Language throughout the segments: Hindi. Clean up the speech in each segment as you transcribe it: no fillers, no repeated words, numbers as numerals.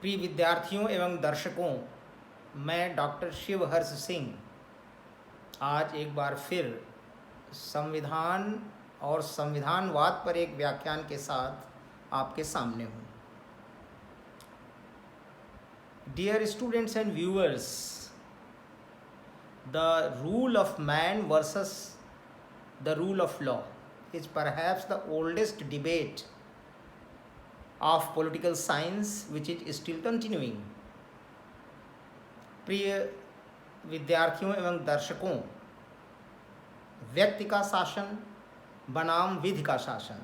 प्रिय विद्यार्थियों एवं दर्शकों, मैं डॉक्टर शिवहर्ष सिंह आज एक बार फिर संविधान और संविधानवाद पर एक व्याख्यान के साथ आपके सामने हूँ। Dear students and viewers, the rule of man versus the rule of law is perhaps the oldest debate of political science which is still continuing. प्रिय विद्यार्थियों एवं दर्शकों, व्यक्ति का शासन बनाम विधि का शासन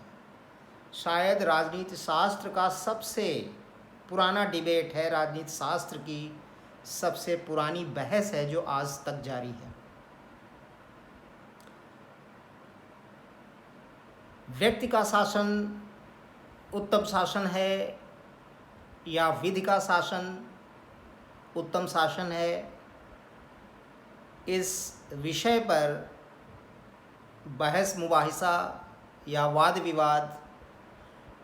शायद राजनीति शास्त्र का सबसे पुराना डिबेट है, राजनीति शास्त्र की सबसे पुरानी बहस है जो आज तक जारी है। व्यक्ति का शासन उत्तम शासन है या विधि का शासन उत्तम शासन है, इस विषय पर बहस मुबाहिसा या वाद विवाद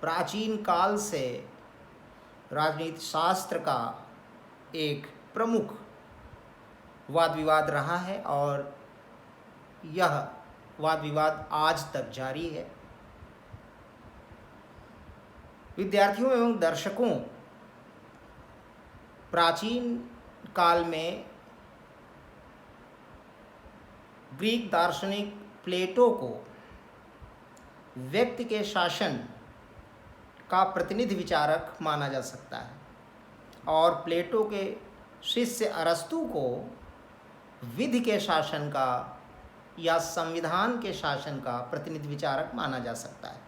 प्राचीन काल से राजनीति शास्त्र का एक प्रमुख वाद विवाद रहा है और यह वाद विवाद आज तक जारी है। विद्यार्थियों एवं दर्शकों, प्राचीन काल में ग्रीक दार्शनिक प्लेटो को व्यक्ति के शासन का प्रतिनिधि विचारक माना जा सकता है और प्लेटो के शिष्य अरस्तु को विधि के शासन का या संविधान के शासन का प्रतिनिधि विचारक माना जा सकता है।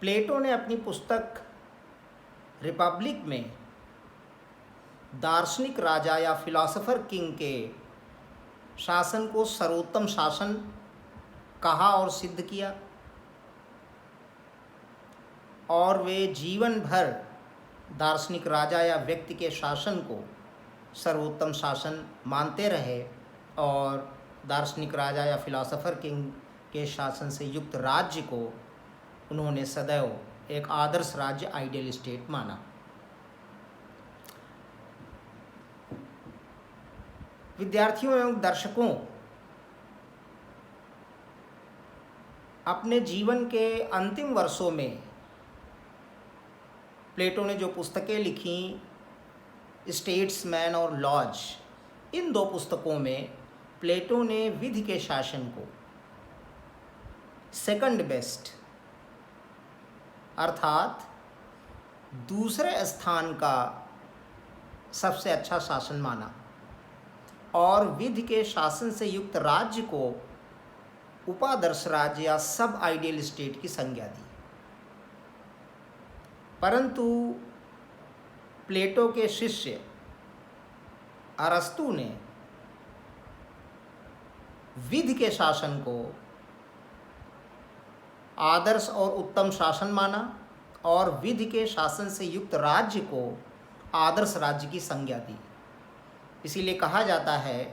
प्लेटो ने अपनी पुस्तक रिपब्लिक में दार्शनिक राजा या फिलॉसफर किंग के शासन को सर्वोत्तम शासन कहा और सिद्ध किया और वे जीवन भर दार्शनिक राजा या व्यक्ति के शासन को सर्वोत्तम शासन मानते रहे और दार्शनिक राजा या फिलॉसफर किंग के शासन से युक्त राज्य को उन्होंने सदैव एक आदर्श राज्य, आइडियल स्टेट माना। विद्यार्थियों एवं दर्शकों, अपने जीवन के अंतिम वर्षों में प्लेटो ने जो पुस्तकें लिखी, स्टेट्समैन और लॉज, इन दो पुस्तकों में प्लेटो ने विधि के शासन को सेकंड बेस्ट अर्थात दूसरे स्थान का सबसे अच्छा शासन माना और विधि के शासन से युक्त राज्य को उपादर्श राज्य या सब आइडियल स्टेट की संज्ञा दी। परंतु प्लेटो के शिष्य अरस्तु ने विधि के शासन को आदर्श और उत्तम शासन माना और विधि के शासन से युक्त राज्य को आदर्श राज्य की संज्ञा दी। इसीलिए कहा जाता है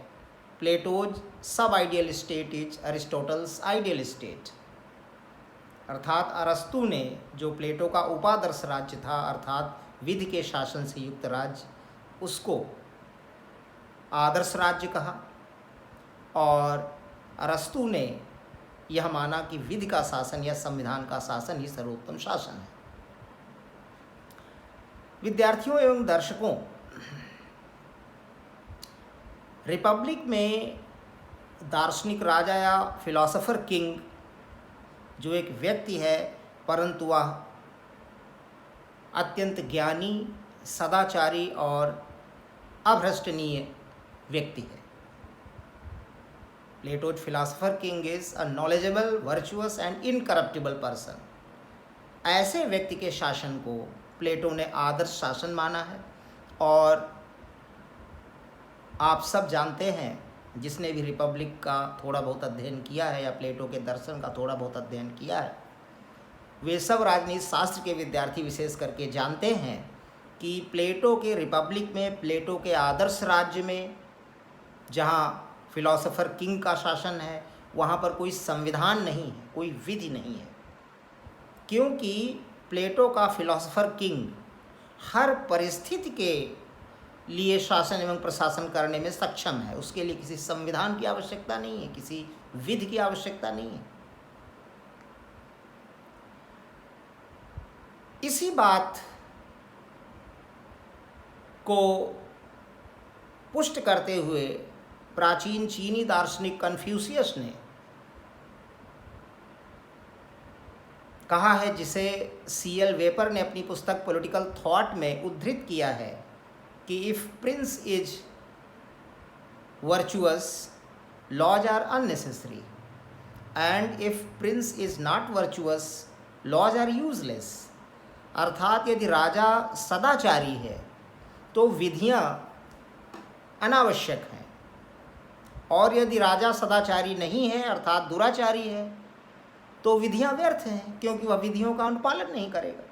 प्लेटोज सब ideal state is Aristotle's ideal state, अर्थात अरस्तु ने जो प्लेटो का उपादर्श राज्य था अर्थात विधि के शासन से युक्त राज्य, उसको आदर्श राज्य कहा और अरस्तु ने यह माना कि विधि का शासन या संविधान का शासन ही सर्वोत्तम शासन है। विद्यार्थियों एवं दर्शकों, रिपब्लिक में दार्शनिक राजा या फिलॉसफर किंग जो एक व्यक्ति है परंतु वह अत्यंत ज्ञानी, सदाचारी और अभ्रष्टनीय व्यक्ति है। Plato's philosopher king is a knowledgeable, virtuous and incorruptible person. ऐसे व्यक्ति के शासन को प्लेटो ने आदर्श शासन माना है और आप सब जानते हैं, जिसने भी रिपब्लिक का थोड़ा बहुत अध्ययन किया है या प्लेटो के दर्शन का थोड़ा बहुत अध्ययन किया है, वे सब राजनीति शास्त्र के विद्यार्थी विशेष करके जानते हैं कि प्लेटो के रिपब्लिक में, प्लेटो के आदर्श राज्य में जहाँ फिलॉसफर किंग का शासन है, वहाँ पर कोई संविधान नहीं है, कोई विधि नहीं है, क्योंकि प्लेटो का फिलोसोफर किंग हर परिस्थिति के लिए शासन एवं प्रशासन करने में सक्षम है। उसके लिए किसी संविधान की आवश्यकता नहीं है, किसी विधि की आवश्यकता नहीं है। इसी बात को पुष्ट करते हुए प्राचीन चीनी दार्शनिक कन्फ्यूशियस ने कहा है, जिसे C.L. वेपर ने अपनी पुस्तक पॉलिटिकल थॉट में उद्धृत किया है, कि if prince is virtuous laws are unnecessary and if prince is not virtuous laws are useless. अर्थात यदि राजा सदाचारी है तो विधियां अनावश्यक हैं, और यदि राजा सदाचारी नहीं है अर्थात दुराचारी है तो विधियां व्यर्थ हैं, क्योंकि वह विधियों का अनुपालन नहीं करेगा,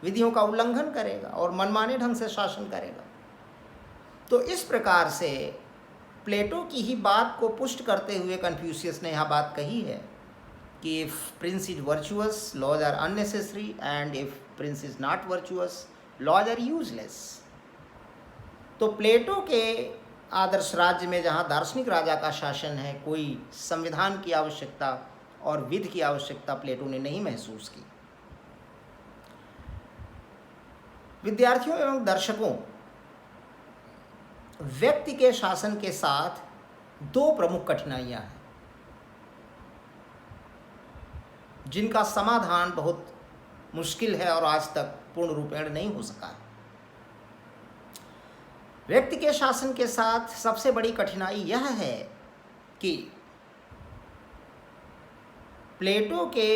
विधियों का उल्लंघन करेगा और मनमाने ढंग से शासन करेगा। तो इस प्रकार से प्लेटो की ही बात को पुष्ट करते हुए कन्फ्यूशियस ने यह बात कही है कि if prince is virtuous laws are unnecessary and if prince is not virtuous laws are useless. तो प्लेटो के आदर्श राज्य में जहाँ दार्शनिक राजा का शासन है, कोई संविधान की आवश्यकता और विधि की आवश्यकता प्लेटो ने नहीं महसूस की। विद्यार्थियों एवं दर्शकों, व्यक्ति के शासन के साथ दो प्रमुख कठिनाइयां हैं जिनका समाधान बहुत मुश्किल है और आज तक पूर्ण रूपेण नहीं हो सका है। व्यक्ति के शासन के साथ सबसे बड़ी कठिनाई यह है कि प्लेटो के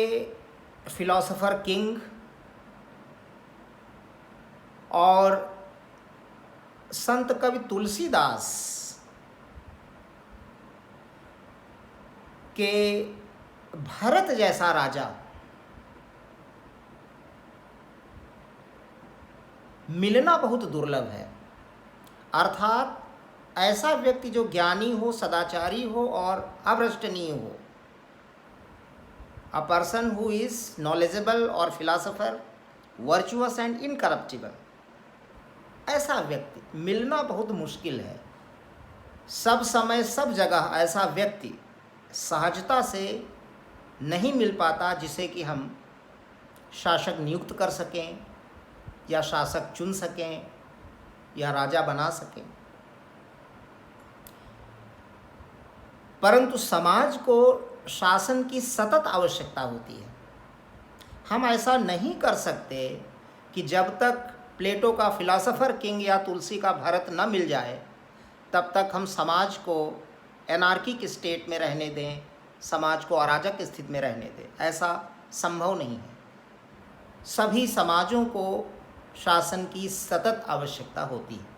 फिलोसोफर किंग और संत कवि तुलसीदास के भरत जैसा राजा मिलना बहुत दुर्लभ है। अर्थात ऐसा व्यक्ति जो ज्ञानी हो, सदाचारी हो और अभ्रष्टनीय हो, a person who is knowledgeable और फिलोसोफर, वर्चुअस एंड इनकरप्टिबल, ऐसा व्यक्ति मिलना बहुत मुश्किल है। सब समय सब जगह ऐसा व्यक्ति सहजता से नहीं मिल पाता जिसे कि हम शासक नियुक्त कर सकें या शासक चुन सकें या राजा बना सकें। परंतु समाज को शासन की सतत आवश्यकता होती है। हम ऐसा नहीं कर सकते कि जब तक प्लेटो का फिलोसोफर किंग या तुलसी का भरत न मिल जाए तब तक हम समाज को एनार्किक स्टेट में रहने दें, समाज को अराजक स्थिति में रहने दें। ऐसा संभव नहीं है। सभी समाजों को शासन की सतत आवश्यकता होती है।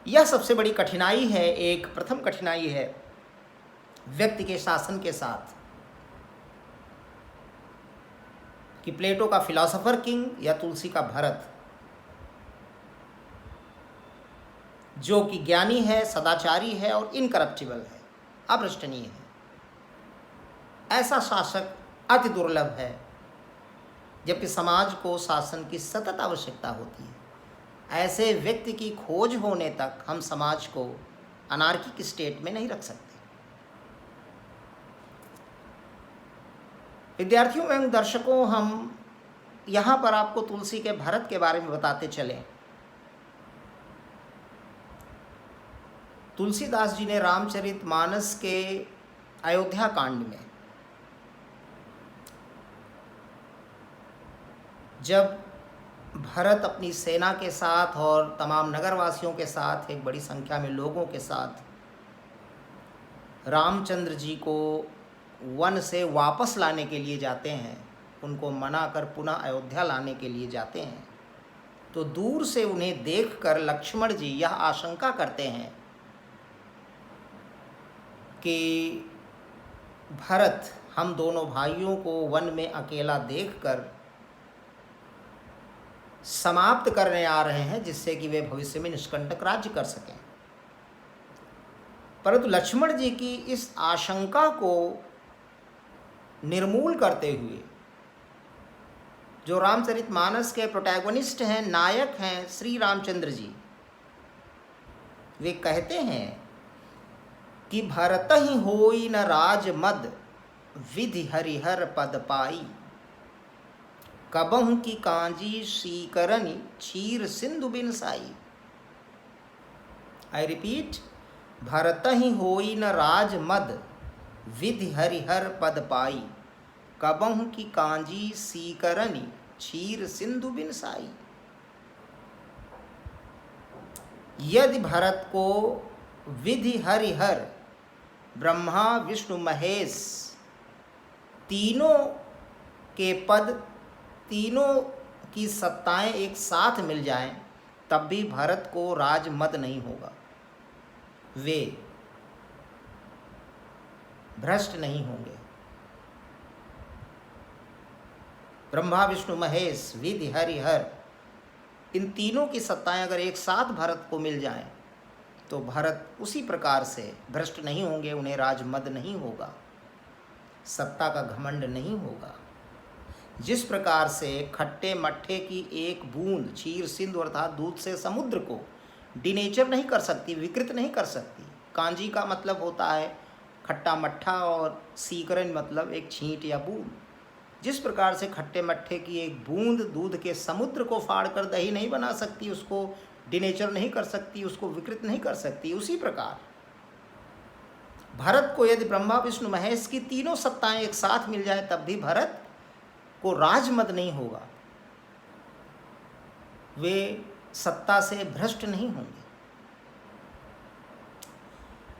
यह सबसे बड़ी कठिनाई है। एक प्रथम कठिनाई है व्यक्ति के शासन के साथ कि प्लेटो का फिलोसोफर किंग या तुलसी का भरत, जो कि ज्ञानी है, सदाचारी है और इनकरप्टिबल है, अभ्रष्टनीय है, ऐसा शासक अति दुर्लभ है। जबकि समाज को शासन की सतत आवश्यकता होती है। ऐसे व्यक्ति की खोज होने तक हम समाज को अनार्किक स्टेट में नहीं रख सकते। विद्यार्थियों एवं दर्शकों, हम यहाँ पर आपको तुलसी के भरत के बारे में बताते चलें। तुलसीदास जी ने रामचरितमानस के अयोध्या कांड में जब भरत अपनी सेना के साथ और तमाम नगरवासियों के साथ, एक बड़ी संख्या में लोगों के साथ रामचंद्र जी को वन से वापस लाने के लिए जाते हैं, उनको मनाकर पुनः अयोध्या लाने के लिए जाते हैं, तो दूर से उन्हें देखकर लक्ष्मण जी यह आशंका करते हैं कि भरत हम दोनों भाइयों को वन में अकेला देखकर समाप्त करने आ रहे हैं, जिससे कि वे भविष्य में निष्कंटक राज्य कर सकें। परंतु लक्ष्मण जी की इस आशंका को निर्मूल करते हुए जो रामचरितमानस के प्रोटैगोनिस्ट हैं, नायक हैं श्री रामचंद्र जी, वे कहते हैं कि भरत ही होई न राज मद विधि हरिहर पद पाई, कबहु की कांजी सीकरनी क्षीर सिंधु बिन साई। आई रिपीट, भरत ही होई न राज मद विधि हरिहर पद पाई, कबहु की कांजी सीकरनी क्षीर सिंधु बिन साई। यदि भरत को विधि हरिहर ब्रह्मा विष्णु महेश तीनों के पद, तीनों की सत्ताएं एक साथ मिल जाएं, तब भी भरत को राजमद नहीं होगा, वे भ्रष्ट नहीं होंगे। ब्रह्मा विष्णु महेश विधि हरिहर, इन तीनों की सत्ताएं अगर एक साथ भरत को मिल जाएं, तो भरत उसी प्रकार से भ्रष्ट नहीं होंगे, उन्हें राजमद नहीं होगा, सत्ता का घमंड नहीं होगा। जिस प्रकार से खट्टे मट्ठे की एक बूंद क्षीर सिंधु अर्थात दूध से समुद्र को डिनेचर नहीं कर सकती, विकृत नहीं कर सकती। कांजी का मतलब होता है खट्टा मट्ठा और सीकरन मतलब एक छींट या बूंद। जिस प्रकार से खट्टे मट्ठे की एक बूंद दूध के समुद्र को फाड़ कर दही नहीं बना सकती, उसको डिनेचर नहीं कर सकती, उसको विकृत नहीं कर सकती, उसी प्रकार भरत को यदि ब्रह्मा विष्णु महेश की तीनों सत्ताएं एक साथ मिल जाए, तब भी भरत को राजमद नहीं होगा, वे सत्ता से भ्रष्ट नहीं होंगे।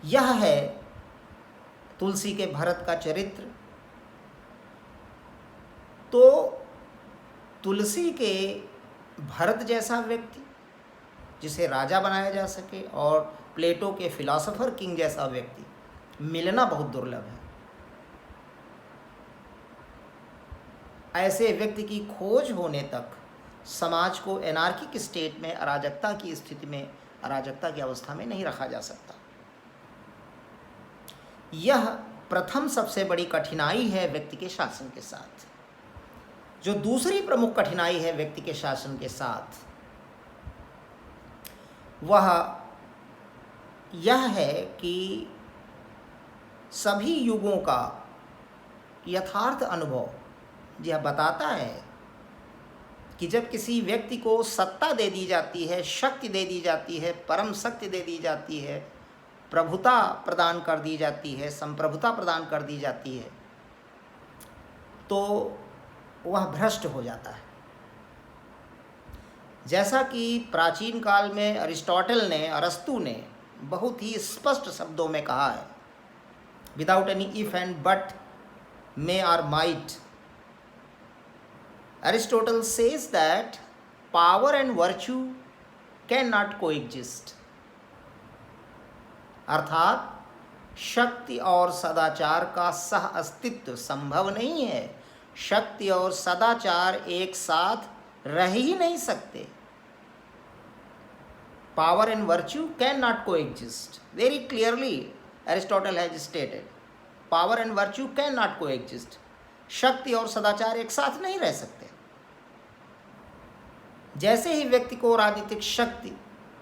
यह है तुलसी के भरत का चरित्र। तो तुलसी के भरत जैसा व्यक्ति जिसे राजा बनाया जा सके और प्लेटो के फिलॉसफर किंग जैसा व्यक्ति मिलना बहुत दुर्लभ है। ऐसे व्यक्ति की खोज होने तक समाज को एनार्किक स्टेट में, अराजकता की स्थिति में, अराजकता की अवस्था में नहीं रखा जा सकता। यह प्रथम सबसे बड़ी कठिनाई है व्यक्ति के शासन के साथ। जो दूसरी प्रमुख कठिनाई है व्यक्ति के शासन के साथ, वह यह है कि सभी युगों का यथार्थ अनुभव यह बताता है कि जब किसी व्यक्ति को सत्ता दे दी जाती है, शक्ति दे दी जाती है, परम शक्ति दे दी जाती है, प्रभुता प्रदान कर दी जाती है, संप्रभुता प्रदान कर दी जाती है, तो वह भ्रष्ट हो जाता है। जैसा कि प्राचीन काल में अरिस्टोटल ने, अरस्तु ने बहुत ही स्पष्ट शब्दों में कहा है, without any if and but, may और might, Aristotle says that power and virtue cannot coexist। अर्थात शक्ति और सदाचार का सह अस्तित्व संभव नहीं है। शक्ति और सदाचार एक साथ रह ही नहीं सकते। Power and virtue cannot coexist। Very clearly Aristotle has stated, power and virtue cannot coexist। शक्ति और सदाचार एक साथ नहीं रह सकते। जैसे ही व्यक्ति को राजनीतिक शक्ति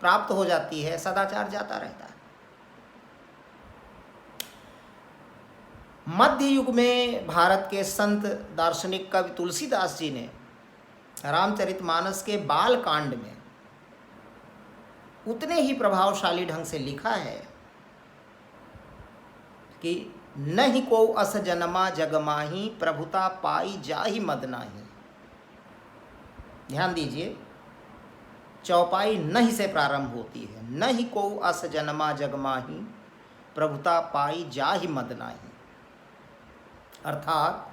प्राप्त हो जाती है, सदाचार जाता रहता है। मध्य युग में भारत के संत दार्शनिक कवि तुलसीदास जी ने रामचरितमानस के बाल कांड में उतने ही प्रभावशाली ढंग से लिखा है कि नहीं को अस जनमा जगमाही, प्रभुता पाई जाहि मद नाही। ध्यान दीजिए, चौपाई नहीं से प्रारंभ होती है। नहीं को अस जनमा जगमाही, प्रभुता पाई जाहि मद नाही। अर्थात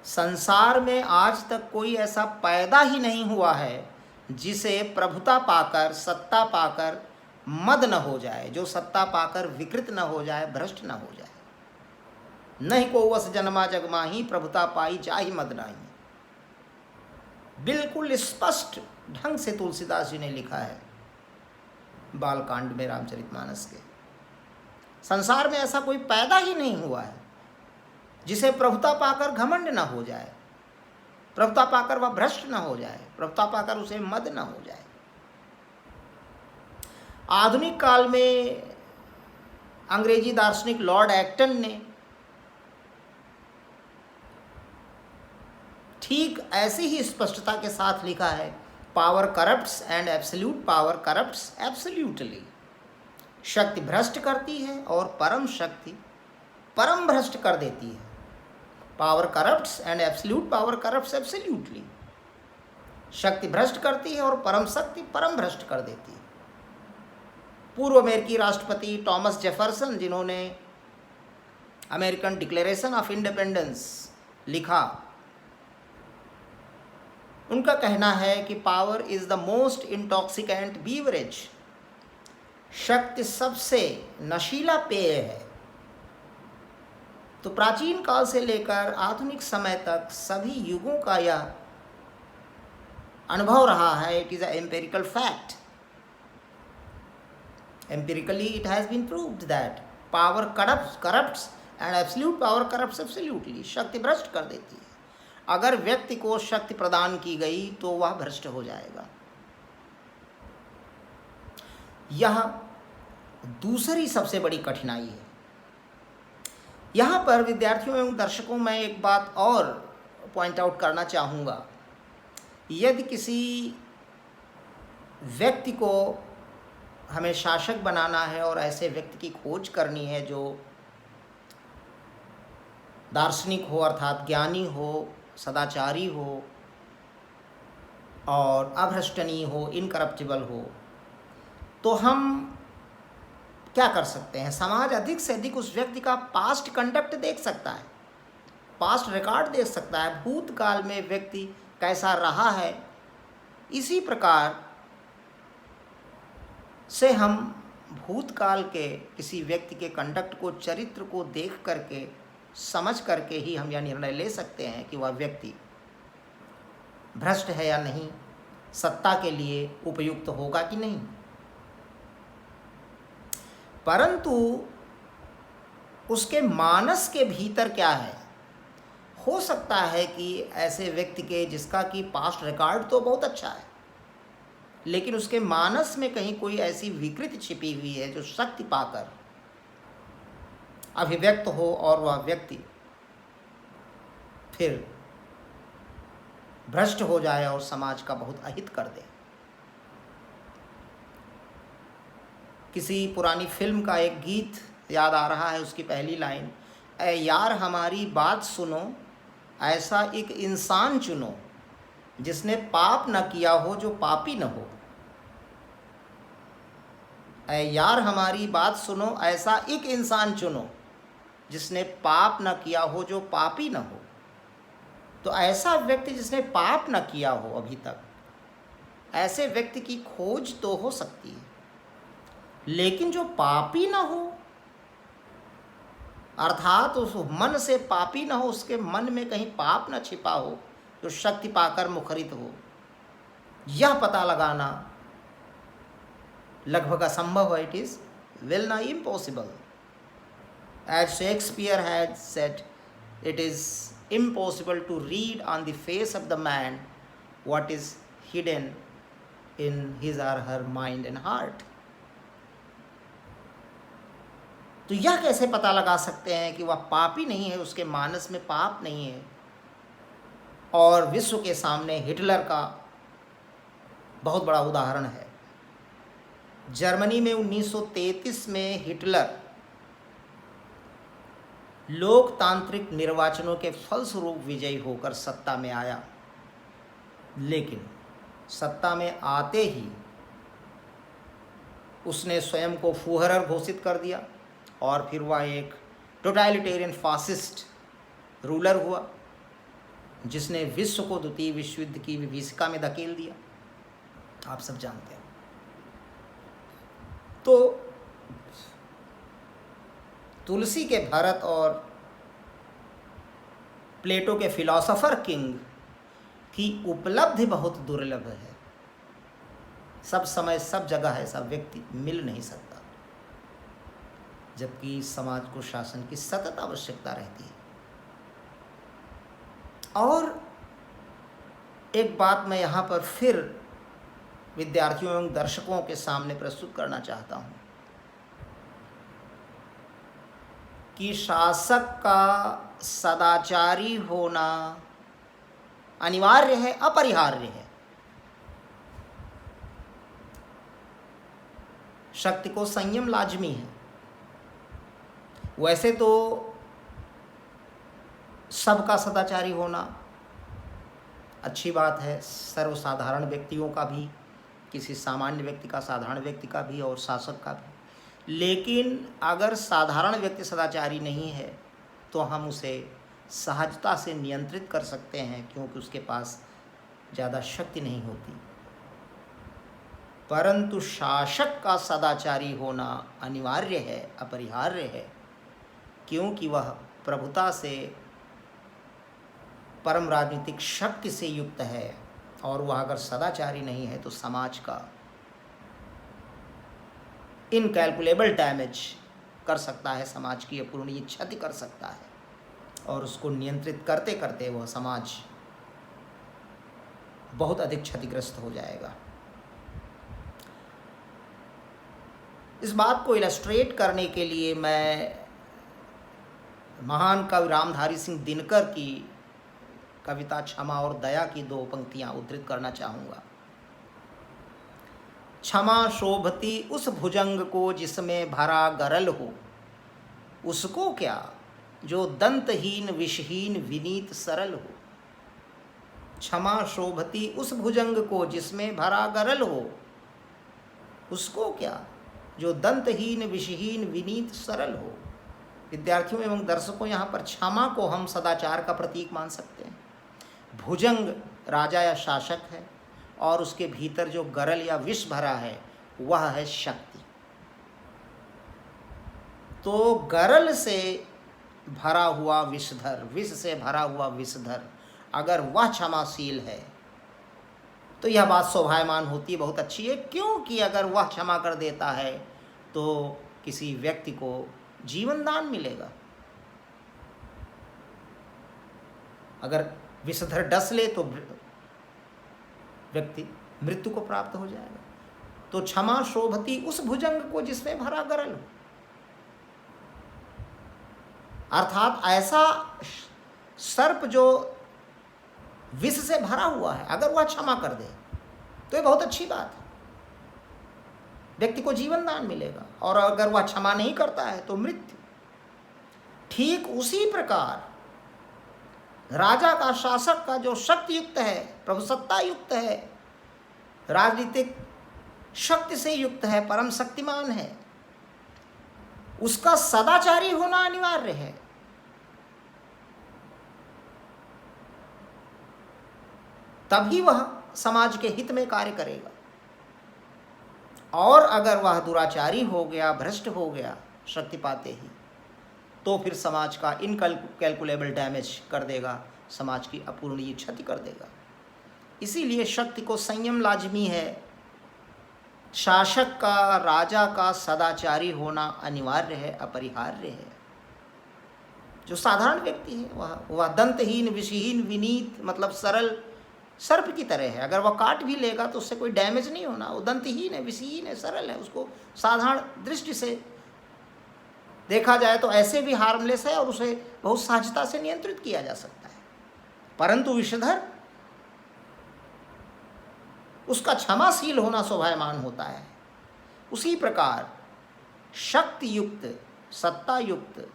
संसार में आज तक कोई ऐसा पैदा ही नहीं हुआ है जिसे प्रभुता पाकर, सत्ता पाकर मद न हो जाए, जो सत्ता पाकर विकृत न हो जाए, भ्रष्ट न हो जाए। नहीं को अस जनमा जगमाही, प्रभुता पाई जाहि मद नाही। बिल्कुल स्पष्ट ढंग से तुलसीदास जी ने लिखा है बालकांड में रामचरितमानस के। संसार में ऐसा कोई पैदा ही नहीं हुआ है जिसे प्रभुता पाकर घमंड न हो जाए, प्रभुता पाकर वह भ्रष्ट न हो जाए, प्रभुता पाकर उसे मद न हो जाए। आधुनिक काल में अंग्रेजी दार्शनिक लॉर्ड एक्टन ने ठीक ऐसी ही स्पष्टता के साथ लिखा है, power corrupts and absolute power corrupts absolutely. शक्ति भ्रष्ट करती है और परम शक्ति परम भ्रष्ट कर देती है। Power corrupts and absolute power corrupts absolutely. शक्ति भ्रष्ट करती है और परम शक्ति परम भ्रष्ट कर देती है। पूर्व अमेरिकी राष्ट्रपति थॉमस जेफरसन, जिन्होंने अमेरिकन डिक्लेरेशन ऑफ इंडिपेंडेंस लिखा, उनका कहना है कि power is the most intoxicant beverage. शक्ति सबसे नशीला पेय है। तो प्राचीन काल से लेकर आधुनिक समय तक सभी युगों का यह अनुभव रहा है। It is a empirical fact. Empirically it has been proved that power corrupts and absolute power corrupts absolutely. शक्ति भ्रष्ट कर देती है। अगर व्यक्ति को शक्ति प्रदान की गई तो वह भ्रष्ट हो जाएगा। यह दूसरी सबसे बड़ी कठिनाई है। यहाँ पर विद्यार्थियों एवं दर्शकों में एक बात और पॉइंट आउट करना चाहूँगा। यदि किसी व्यक्ति को हमें शासक बनाना है और ऐसे व्यक्ति की खोज करनी है जो दार्शनिक हो, अर्थात ज्ञानी हो, सदाचारी हो और अभ्रष्टनीय हो, इनकरप्टिबल हो, तो हम क्या कर सकते हैं? समाज अधिक से अधिक उस व्यक्ति का पास्ट कंडक्ट देख सकता है, पास्ट रिकॉर्ड देख सकता है, भूतकाल में व्यक्ति कैसा रहा है। इसी प्रकार से हम भूतकाल के किसी व्यक्ति के कंडक्ट को, चरित्र को देख करके, समझ करके ही हम यह निर्णय ले सकते हैं कि वह व्यक्ति भ्रष्ट है या नहीं, सत्ता के लिए उपयुक्त होगा कि नहीं। परंतु उसके मानस के भीतर क्या है? हो सकता है कि ऐसे व्यक्ति के जिसका कि पास्ट रिकॉर्ड तो बहुत अच्छा है, लेकिन उसके मानस में कहीं कोई ऐसी विकृति छिपी हुई है जो शक्ति पाकर अभिव्यक्त हो और वह व्यक्ति फिर भ्रष्ट हो जाए और समाज का बहुत अहित कर दे। किसी पुरानी फिल्म का एक गीत याद आ रहा है, उसकी पहली लाइन, ऐ यार हमारी बात सुनो, ऐसा एक इंसान चुनो जिसने पाप न किया हो जो पापी न हो। ऐ यार हमारी बात सुनो, ऐसा एक इंसान चुनो जिसने पाप न किया हो जो पापी न हो। तो ऐसा व्यक्ति जिसने पाप न किया हो अभी तक, ऐसे व्यक्ति की खोज तो हो सकती है, लेकिन जो पापी न हो, अर्थात उस मन से पापी न हो, उसके मन में कहीं पाप न छिपा हो, जो शक्ति पाकर मुखरित हो, यह पता लगाना लगभग असंभव है। इट इज वेल नाई impossible. As Shakespeare had said, it is impossible to read on the face of the man what is hidden in his or her mind and heart. तो यह कैसे पता लगा सकते हैं कि वह पापी नहीं है, उसके मानस में पाप नहीं है? और विश्व के सामने हिटलर का बहुत बड़ा उदाहरण है। जर्मनी में 1933 में हिटलर लोकतांत्रिक निर्वाचनों के फलस्वरूप विजयी होकर सत्ता में आया, लेकिन सत्ता में आते ही उसने स्वयं को फुहरर घोषित कर दिया और फिर वह एक टोटलिटेरियन फासिस्ट रूलर हुआ, जिसने विश्व को द्वितीय विश्व युद्ध की विभीषिका में धकेल दिया। आप सब जानते हैं। तो तुलसी के भरत और प्लेटो के फिलॉसफर किंग की उपलब्धि बहुत दुर्लभ है। सब समय सब जगह ऐसा व्यक्ति मिल नहीं सकता, जबकि समाज को शासन की सतत आवश्यकता रहती है। और एक बात मैं यहाँ पर फिर विद्यार्थियों एवं दर्शकों के सामने प्रस्तुत करना चाहता हूँ कि शासक का सदाचारी होना अनिवार्य है, अपरिहार्य है। शक्ति को संयम लाजमी है। वैसे तो सबका सदाचारी होना अच्छी बात है, सर्वसाधारण व्यक्तियों का भी, किसी सामान्य व्यक्ति का, साधारण व्यक्ति का भी और शासक का भी। लेकिन अगर साधारण व्यक्ति सदाचारी नहीं है तो हम उसे सहजता से नियंत्रित कर सकते हैं, क्योंकि उसके पास ज़्यादा शक्ति नहीं होती। परंतु शासक का सदाचारी होना अनिवार्य है, अपरिहार्य है, क्योंकि वह प्रभुता से, परम राजनीतिक शक्ति से युक्त है, और वह अगर सदाचारी नहीं है तो समाज का इनकैलकुलेबल डैमेज कर सकता है, समाज की अपूरणीय क्षति कर सकता है, और उसको नियंत्रित करते करते वह समाज बहुत अधिक क्षतिग्रस्त हो जाएगा। इस बात को इलस्ट्रेट करने के लिए मैं महान कवि रामधारी सिंह दिनकर की कविता क्षमा और दया की 2 पंक्तियां उद्धृत करना चाहूँगा। क्षमा शोभती उस भुजंग को जिसमें भरा गरल हो, उसको क्या जो दंतहीन विषहीन विनीत सरल हो। क्षमा शोभती उस भुजंग को जिसमें भरा गरल हो, उसको क्या जो दंतहीन विषहीन विनीत सरल हो। विद्यार्थियों एवं दर्शकों, यहाँ पर क्षमा को हम सदाचार का प्रतीक मान सकते हैं। भुजंग राजा या शासक है, और उसके भीतर जो गरल या विष भरा है वह है शक्ति। तो गरल से भरा हुआ विषधर, विष से भरा हुआ विषधर, अगर वह क्षमाशील है तो यह बात शोभायमान होती है, बहुत अच्छी है, क्योंकि अगर वह क्षमा कर देता है तो किसी व्यक्ति को जीवन दान मिलेगा। अगर विषधर डस ले तो व्यक्ति मृत्यु को प्राप्त हो जाएगा। तो क्षमा शोभती उस भुजंग को जिसमें भरा गरल हो, अर्थात ऐसा सर्प जो विष से भरा हुआ है, अगर वह क्षमा कर दे तो ये बहुत अच्छी बात है, व्यक्ति को जीवन दान मिलेगा, और अगर वह क्षमा नहीं करता है तो मृत्यु। ठीक उसी प्रकार राजा का, शासक का जो शक्ति युक्त है, प्रभुसत्ता युक्त है, राजनीतिक शक्ति से युक्त है, परम शक्तिमान है, उसका सदाचारी होना अनिवार्य है। तभी वह समाज के हित में कार्य करेगा। और अगर वह दुराचारी हो गया, भ्रष्ट हो गया शक्ति पाते ही, तो फिर समाज का इनकैलकुलेबल डैमेज कर देगा, समाज की अपूरणीय क्षति कर देगा। इसीलिए शक्ति को संयम लाजमी है। शासक का, राजा का सदाचारी होना अनिवार्य है, अपरिहार्य है। जो साधारण व्यक्ति है वह दंतहीन विषहीन विनीत, मतलब सरल सर्प की तरह है। अगर वह काट भी लेगा तो उससे कोई डैमेज नहीं होना। वो दंतहीन है, विषहीन है, सरल है, उसको साधारण दृष्टि से देखा जाए तो ऐसे भी हार्मलेस है और उसे बहुत सहजता से नियंत्रित किया जा सकता है। परंतु विषधर, उसका क्षमाशील होना शोभायमान होता है। उसी प्रकार शक्ति युक्त, सत्ता युक्त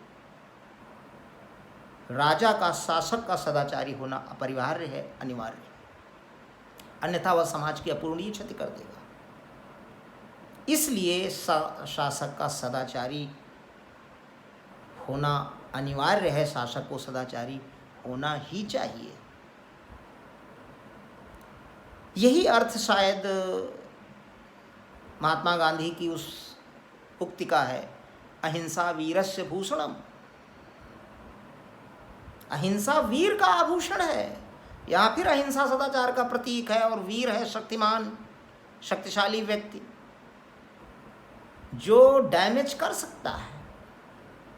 राजा का, शासक का सदाचारी होना अपरिहार्य है, अनिवार्य है, अन्यथा वह समाज की अपूरणीय क्षति कर देगा। इसलिए शासक का सदाचारी होना अनिवार्य है, शासक को सदाचारी होना ही चाहिए। यही अर्थ शायद महात्मा गांधी की उस उक्ति का है, अहिंसा वीरस्य भूषणम। अहिंसा वीर का आभूषण है। या फिर अहिंसा सदाचार का प्रतीक है, और वीर है शक्तिमान, शक्तिशाली व्यक्ति जो डैमेज कर सकता है,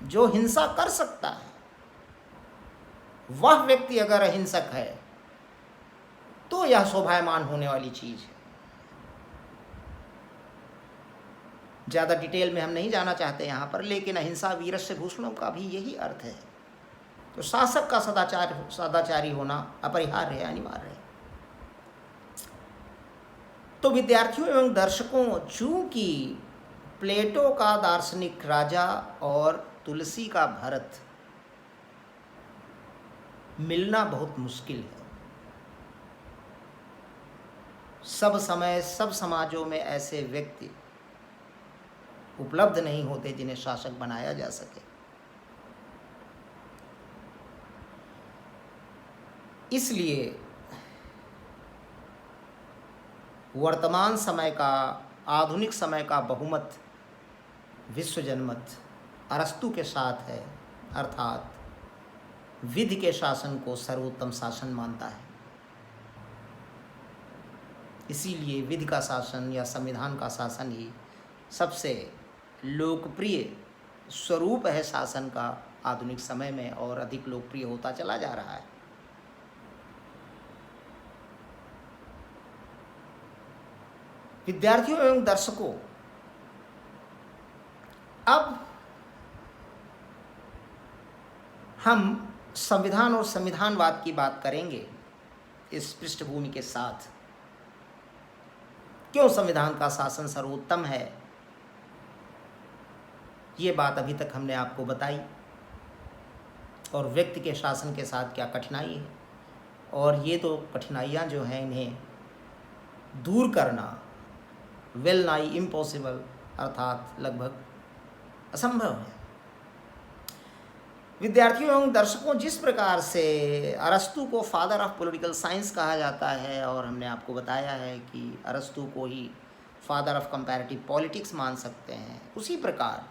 जो हिंसा कर सकता है, वह व्यक्ति अगर अहिंसक है तो यह शोभायमान होने वाली चीज है। ज़्यादा डिटेल में हम नहीं जाना चाहते यहाँ पर, लेकिन अहिंसा वीरस्य भूषणों का भी यही अर्थ है। तो शासक का सदाचारी होना अपरिहार्य है, अनिवार्य है। तो विद्यार्थियों एवं दर्शकों, चूंकि प्लेटो का दार्शनिक राजा और तुलसी का भरत मिलना बहुत मुश्किल है, सब समय सब समाजों में ऐसे व्यक्ति उपलब्ध नहीं होते जिन्हें शासक बनाया जा सके। इसलिए वर्तमान समय का, आधुनिक समय का बहुमत, विश्व जनमत अरस्तु के साथ है, अर्थात विधि के शासन को सर्वोत्तम शासन मानता है। इसीलिए विधि का शासन या संविधान का शासन ही सबसे लोकप्रिय स्वरूप है शासन का आधुनिक समय में, और अधिक लोकप्रिय होता चला जा रहा है। विद्यार्थियों एवं दर्शकों, अब हम संविधान और संविधानवाद की बात करेंगे इस पृष्ठभूमि के साथ। क्यों संविधान का शासन सर्वोत्तम है, ये बात अभी तक हमने आपको बताई, और व्यक्ति के शासन के साथ क्या कठिनाई है, और ये तो कठिनाइयाँ जो हैं इन्हें दूर करना वेल नाई इम्पॉसिबल, अर्थात लगभग असंभव है। विद्यार्थियों एवं दर्शकों, जिस प्रकार से अरस्तु को फादर ऑफ पॉलिटिकल साइंस कहा जाता है, और हमने आपको बताया है कि अरस्तु को ही फादर ऑफ कंपैरेटिव पॉलिटिक्स मान सकते हैं, उसी प्रकार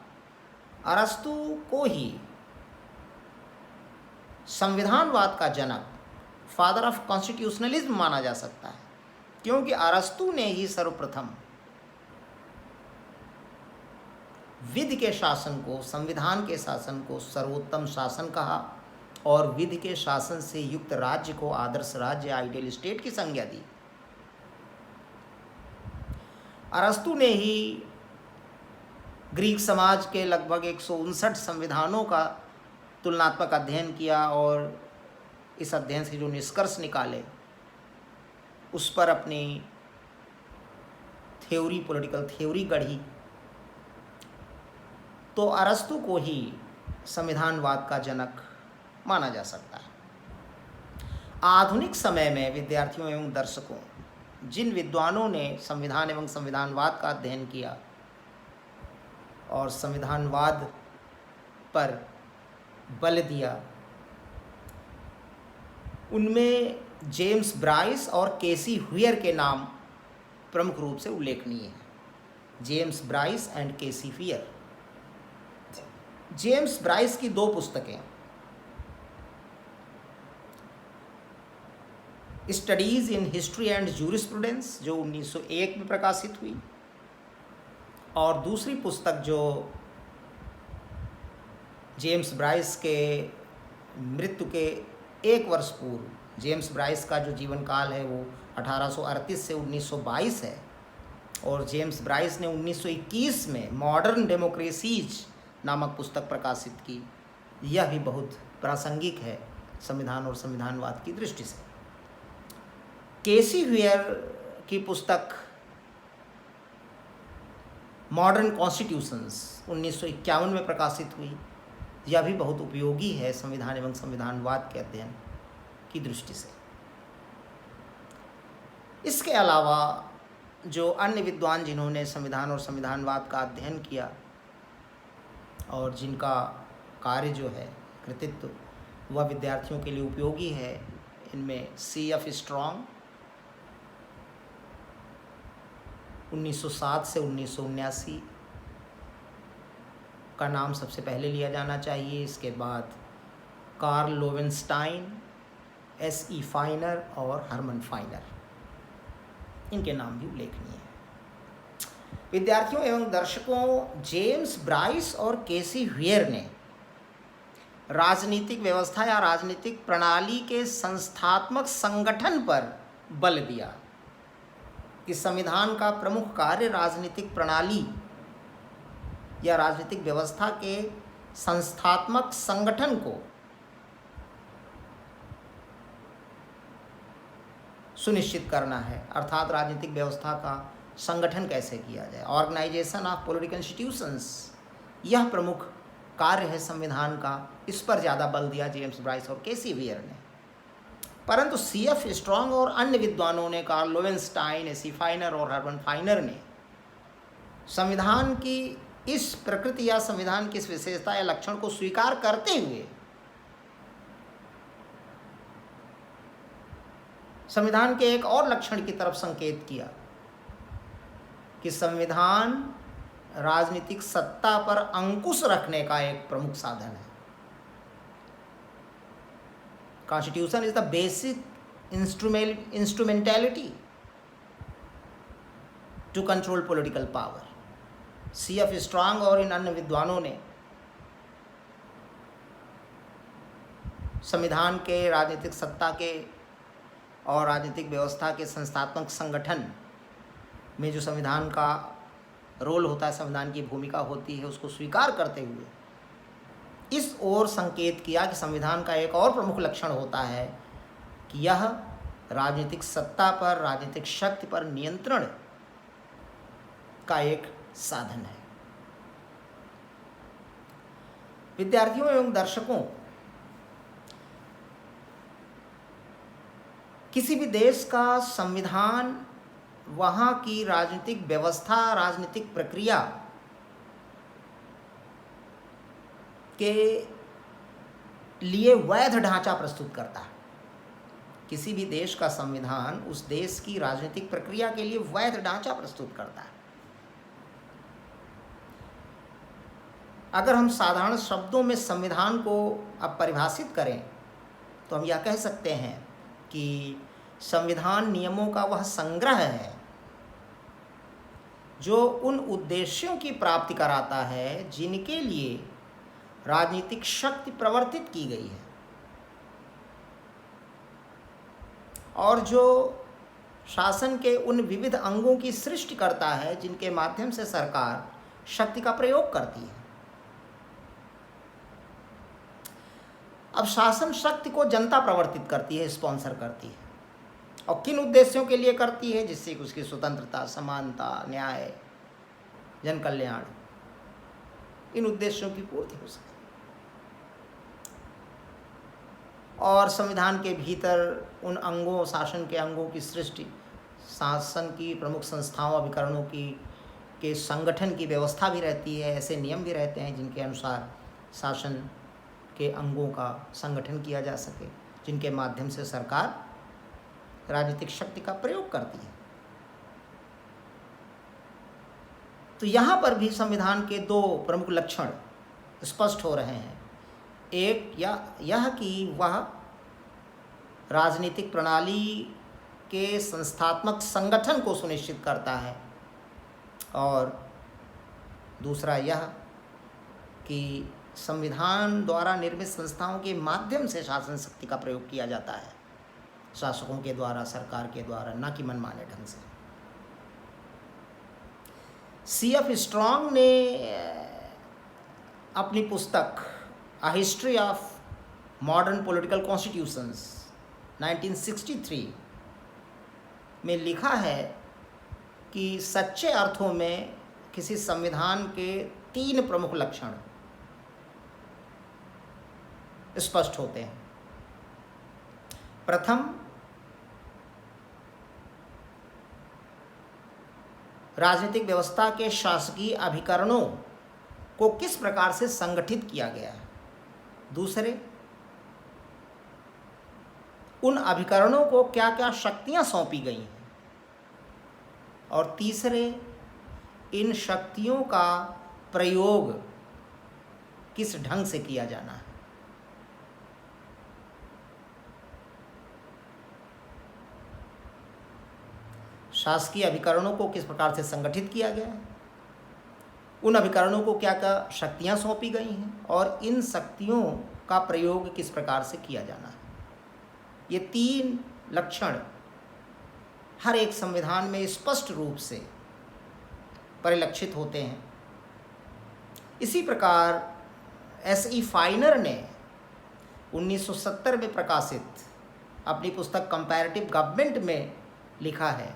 अरस्तु को ही संविधानवाद का जनक, फादर ऑफ कॉन्स्टिट्यूशनलिज्म माना जा सकता है, क्योंकि अरस्तु ने ही सर्वप्रथम विधि के शासन को, संविधान के शासन को सर्वोत्तम शासन कहा, और विधि के शासन से युक्त राज्य को आदर्श राज्य, आइडियल स्टेट की संज्ञा दी। अरस्तु ने ही ग्रीक समाज के लगभग 159 संविधानों का तुलनात्मक अध्ययन किया, और इस अध्ययन से जो निष्कर्ष निकाले उस पर अपनी थ्योरी, पॉलिटिकल थ्योरी गढ़ी। तो अरस्तु को ही संविधानवाद का जनक माना जा सकता है। आधुनिक समय में विद्यार्थियों एवं दर्शकों, जिन विद्वानों ने संविधान एवं संविधानवाद का अध्ययन किया और संविधानवाद पर बल दिया, उनमें जेम्स ब्राइस और केसी हुयर के नाम प्रमुख रूप से उल्लेखनीय हैं। James Bryce and K C Wheare. James Bryce की 2 पुस्तकें, studies in history and jurisprudence, जो 1901 में प्रकाशित हुई, और दूसरी पुस्तक जो जेम्स ब्राइस के मृत्यु के 1 वर्ष पूर्व, जेम्स ब्राइस का जो जीवन काल है वो 1838 से 1922 है, और जेम्स ब्राइस ने 1921 में मॉडर्न डेमोक्रेसीज नामक पुस्तक प्रकाशित की। यह भी बहुत प्रासंगिक है संविधान और संविधानवाद की दृष्टि से। केसी हुयर की पुस्तक मॉडर्न कॉन्स्टिट्यूशंस 1951 में प्रकाशित हुई। यह भी बहुत उपयोगी है संविधान एवं संविधानवाद के अध्ययन की दृष्टि से। इसके अलावा जो अन्य विद्वान जिन्होंने संविधान और संविधानवाद का अध्ययन किया और जिनका कार्य जो है, कृतित्व, वह विद्यार्थियों के लिए उपयोगी है, इनमें C.F. स्ट्रॉन्ग 1907 से 1979 का नाम सबसे पहले लिया जाना चाहिए। इसके बाद कार्ल लोवेनस्टाइन, S.E. फाइनर और हरमन फाइनर, इनके नाम भी उल्लेखनीय है। विद्यार्थियों एवं दर्शकों, जेम्स ब्राइस और केसी हुयर ने राजनीतिक व्यवस्था या राजनीतिक प्रणाली के संस्थात्मक संगठन पर बल दिया कि संविधान का प्रमुख कार्य राजनीतिक प्रणाली या राजनीतिक व्यवस्था के संस्थात्मक संगठन को सुनिश्चित करना है, अर्थात राजनीतिक व्यवस्था का संगठन कैसे किया जाए, ऑर्गेनाइजेशन ऑफ पॉलिटिकल इंस्टीट्यूशंस, यह प्रमुख कार्य है संविधान का। इस पर ज़्यादा बल दिया जेम्स ब्राइस और केसी वेयर ने। परंतु सीएफ स्ट्रॉन्ग और अन्य विद्वानों ने, कार्ल लोवेनस्टाइन, एसी फाइनर और हर्बर्ट फाइनर ने संविधान की इस प्रकृति या संविधान की इस विशेषता या लक्षण को स्वीकार करते हुए संविधान के एक और लक्षण की तरफ संकेत किया कि संविधान राजनीतिक सत्ता पर अंकुश रखने का एक प्रमुख साधन है। Constitution is the basic instrumentality to control political power. C F Strong और इन अन्य विद्वानों ने संविधान के राजनीतिक सत्ता के और राजनीतिक व्यवस्था के संस्थात्मक संगठन में जो संविधान का रोल होता है, संविधान की भूमिका होती है, उसको स्वीकार करते हुए इस ओर संकेत किया कि संविधान का एक और प्रमुख लक्षण होता है कि यह राजनीतिक सत्ता पर, राजनीतिक शक्ति पर नियंत्रण का एक साधन है। विद्यार्थियों एवं दर्शकों, किसी भी देश का संविधान वहाँ की राजनीतिक व्यवस्था, राजनीतिक प्रक्रिया के लिए वैध ढांचा प्रस्तुत करता है। किसी भी देश का संविधान उस देश की राजनीतिक प्रक्रिया के लिए वैध ढांचा प्रस्तुत करता है। अगर हम साधारण शब्दों में संविधान को अब परिभाषित करें तो हम यह कह सकते हैं कि संविधान नियमों का वह संग्रह है जो उन उद्देश्यों की प्राप्ति कराता है जिनके लिए राजनीतिक शक्ति प्रवर्तित की गई है, और जो शासन के उन विविध अंगों की सृष्टि करता है जिनके माध्यम से सरकार शक्ति का प्रयोग करती है। अब शासन शक्ति को जनता प्रवर्तित करती है, स्पॉन्सर करती है, और किन उद्देश्यों के लिए करती है, जिससे उसकी स्वतंत्रता, समानता, न्याय, जन कल्याण, इन उद्देश्यों की पूर्ति हो सके। और संविधान के भीतर उन अंगों, शासन के अंगों की सृष्टि, शासन की प्रमुख संस्थाओं, अभिकरणों के संगठन की व्यवस्था भी रहती है। ऐसे नियम भी रहते हैं जिनके अनुसार शासन के अंगों का संगठन किया जा सके, जिनके माध्यम से सरकार राजनीतिक शक्ति का प्रयोग करती है। तो यहाँ पर भी संविधान के दो प्रमुख लक्षण स्पष्ट हो रहे हैं। एक यह कि वह राजनीतिक प्रणाली के संस्थात्मक संगठन को सुनिश्चित करता है, और दूसरा यह कि संविधान द्वारा निर्मित संस्थाओं के माध्यम से शासन शक्ति का प्रयोग किया जाता है, शासकों के द्वारा, सरकार के द्वारा, न कि मनमाने ढंग से। सीएफ स्ट्रॉन्ग ने अपनी पुस्तक a history of modern political constitutions 1963 में लिखा है कि सच्चे अर्थों में किसी संविधान के तीन प्रमुख लक्षण स्पष्ट होते हैं। प्रथम, राजनीतिक व्यवस्था के शासकीय अभिकरणों को किस प्रकार से संगठित किया गया है। दूसरे, उन अभिकरणों को क्या क्या शक्तियां सौंपी गई हैं। और तीसरे, इन शक्तियों का प्रयोग किस ढंग से किया जाना है। शासकीय अभिकरणों को किस प्रकार से संगठित किया गया है, उन अभिकरणों को क्या क्या शक्तियां सौंपी गई हैं, और इन शक्तियों का प्रयोग किस प्रकार से किया जाना है। ये 3 लक्षण हर एक संविधान में स्पष्ट रूप से परिलक्षित होते हैं। इसी प्रकार S.E. फाइनर ने 1970 में प्रकाशित अपनी पुस्तक कंपैरेटिव गवर्नमेंट में लिखा है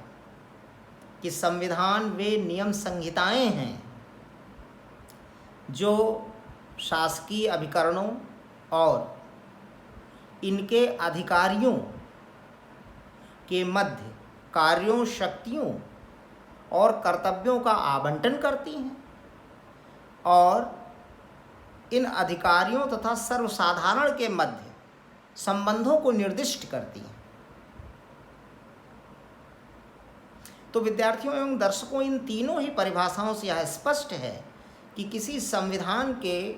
कि संविधान वे नियम संहिताएं हैं जो शासकीय अभिकरणों और इनके अधिकारियों के मध्य कार्यों, शक्तियों और कर्तव्यों का आवंटन करती हैं और इन अधिकारियों तथा सर्वसाधारण के मध्य संबंधों को निर्दिष्ट करती हैं। तो विद्यार्थियों एवं दर्शकों, इन तीनों ही परिभाषाओं से यह स्पष्ट है कि किसी संविधान के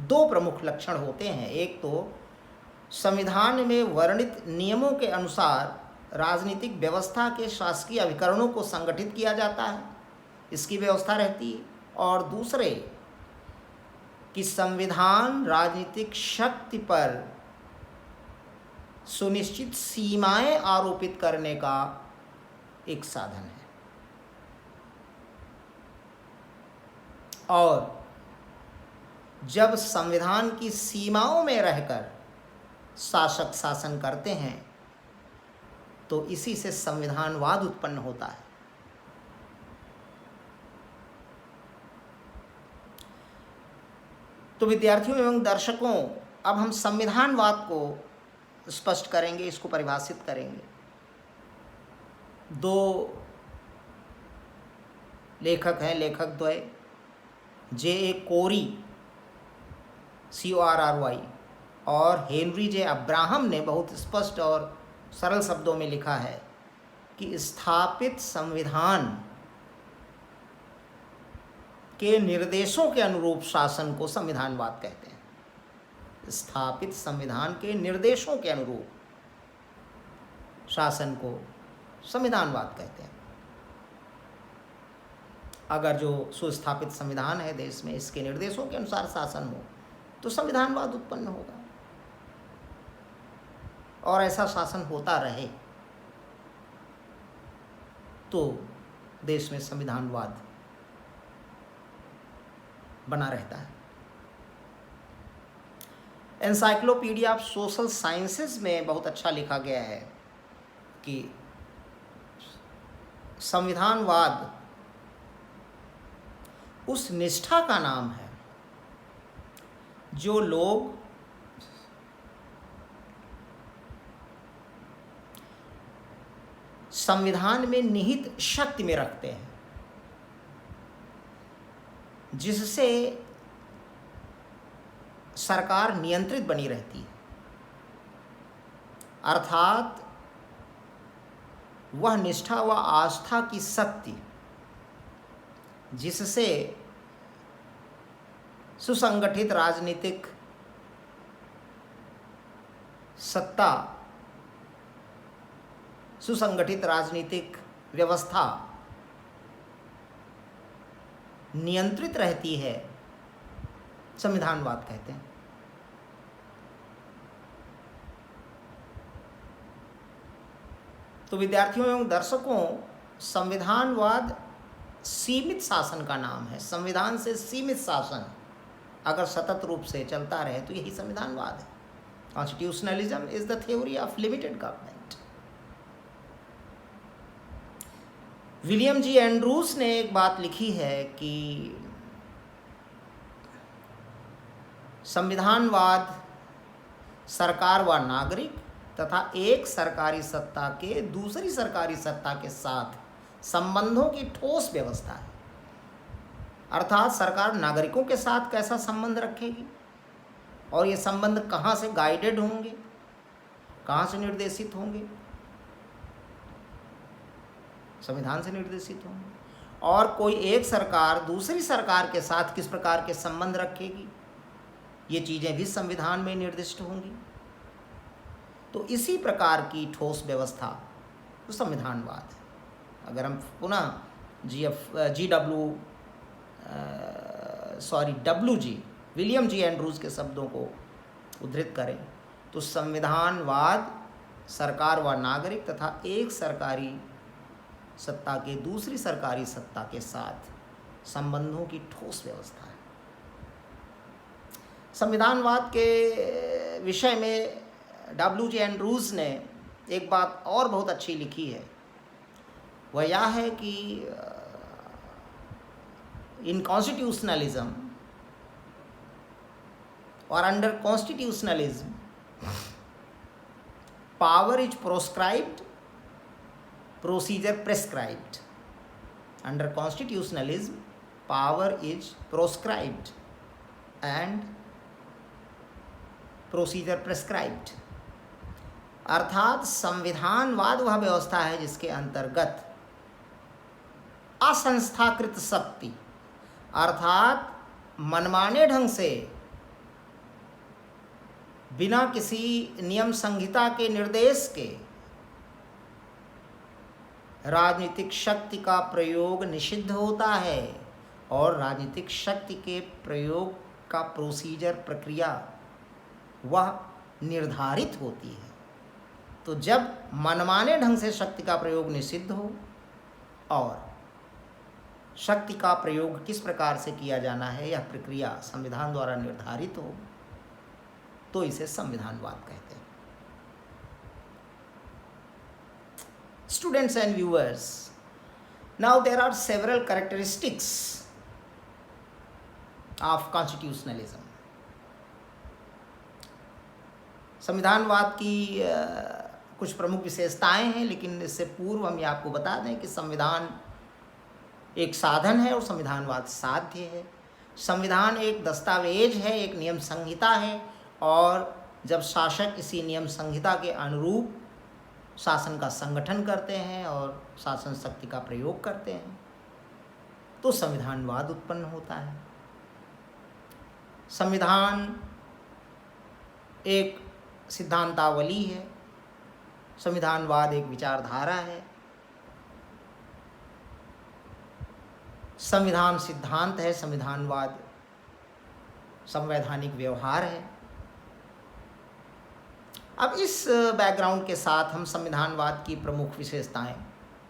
2 प्रमुख लक्षण होते हैं। एक तो संविधान में वर्णित नियमों के अनुसार राजनीतिक व्यवस्था के शासकीय अभिकरणों को संगठित किया जाता है, इसकी व्यवस्था रहती है, और दूसरे कि संविधान राजनीतिक शक्ति पर सुनिश्चित सीमाएं आरोपित करने का एक साधन है। और जब संविधान की सीमाओं में रहकर शासक शासन करते हैं तो इसी से संविधानवाद उत्पन्न होता है। तो विद्यार्थियों एवं दर्शकों, अब हम संविधानवाद को स्पष्ट करेंगे, इसको परिभाषित करेंगे। 2 लेखक हैं, लेखक द्वय J.A. कोरी CORRY और हेनरी J. अब्राहम ने बहुत स्पष्ट और सरल शब्दों में लिखा है कि स्थापित संविधान के निर्देशों के अनुरूप शासन को संविधानवाद कहते हैं। स्थापित संविधान के निर्देशों के अनुरूप शासन को संविधानवाद कहते हैं। अगर जो सुस्थापित संविधान है देश में, इसके निर्देशों के अनुसार शासन हो तो संविधानवाद उत्पन्न होगा और ऐसा शासन होता रहे तो देश में संविधानवाद बना रहता है। एनसाइक्लोपीडिया ऑफ सोशल साइंसेस में बहुत अच्छा लिखा गया है कि संविधानवाद उस निष्ठा का नाम है जो लोग संविधान में निहित शक्ति में रखते हैं, जिससे सरकार नियंत्रित बनी रहती है। अर्थात वह निष्ठा व आस्था की शक्ति जिससे सुसंगठित राजनीतिक सत्ता, सुसंगठित राजनीतिक व्यवस्था नियंत्रित रहती है, संविधानवाद कहते हैं। तो विद्यार्थियों एवं दर्शकों, संविधानवाद सीमित शासन का नाम है। संविधान से सीमित शासन अगर सतत रूप से चलता रहे तो यही संविधानवाद है। Constitutionalism is the theory of limited government. William ji Andrews ने एक बात लिखी है कि संविधानवाद सरकार व नागरिक तथा एक सरकारी सत्ता के दूसरी सरकारी सत्ता के साथ संबंधों की ठोस व्यवस्था है। अर्थात सरकार नागरिकों के साथ कैसा संबंध रखेगी और ये संबंध कहाँ से गाइडेड होंगे, कहाँ से निर्देशित होंगे, संविधान से निर्देशित होंगे। और कोई एक सरकार दूसरी सरकार के साथ किस प्रकार के संबंध रखेगी, ये चीज़ें भी संविधान में निर्दिष्ट होंगी। तो इसी प्रकार की ठोस व्यवस्था तो संविधानवाद है। अगर हम पुनः WG विलियम जी एंड्रूज के शब्दों को उद्धृत करें तो संविधानवाद सरकार व नागरिक तथा एक सरकारी सत्ता के दूसरी सरकारी सत्ता के साथ संबंधों की ठोस व्यवस्था है। संविधानवाद के विषय में W.J. एंड्रूज ने एक बात और बहुत अच्छी लिखी है, वह यह है कि इन कॉन्स्टिट्यूशनलिज्म और under constitutionalism power is proscribed, procedure prescribed. Under constitutionalism, power is proscribed and procedure prescribed. अर्थात संविधानवाद वह व्यवस्था है जिसके अंतर्गत असंस्थाकृत शक्ति अर्थात मनमाने ढंग से बिना किसी नियम संहिता के निर्देश के राजनीतिक शक्ति का प्रयोग निषिद्ध होता है और राजनीतिक शक्ति के प्रयोग का प्रोसीजर प्रक्रिया वह निर्धारित होती है। तो जब मनमाने ढंग से शक्ति का प्रयोग निषिद्ध हो और शक्ति का प्रयोग किस प्रकार से किया जाना है यह प्रक्रिया संविधान द्वारा निर्धारित हो तो इसे संविधानवाद कहते हैं। Students and viewers, now there are several characteristics of constitutionalism. संविधानवाद की कुछ प्रमुख विशेषताएं हैं, लेकिन इससे पूर्व हम ये आपको बता दें कि संविधान एक साधन है और संविधानवाद साध्य है। संविधान एक दस्तावेज है, एक नियम संहिता है और जब शासक इसी नियम संहिता के अनुरूप शासन का संगठन करते हैं और शासन शक्ति का प्रयोग करते हैं तो संविधानवाद उत्पन्न होता है। संविधान एक सिद्धांतावली है, संविधानवाद एक विचारधारा है, संविधान सिद्धांत है, संविधानवाद संवैधानिक व्यवहार है। अब इस बैकग्राउंड के साथ हम संविधानवाद की प्रमुख विशेषताएं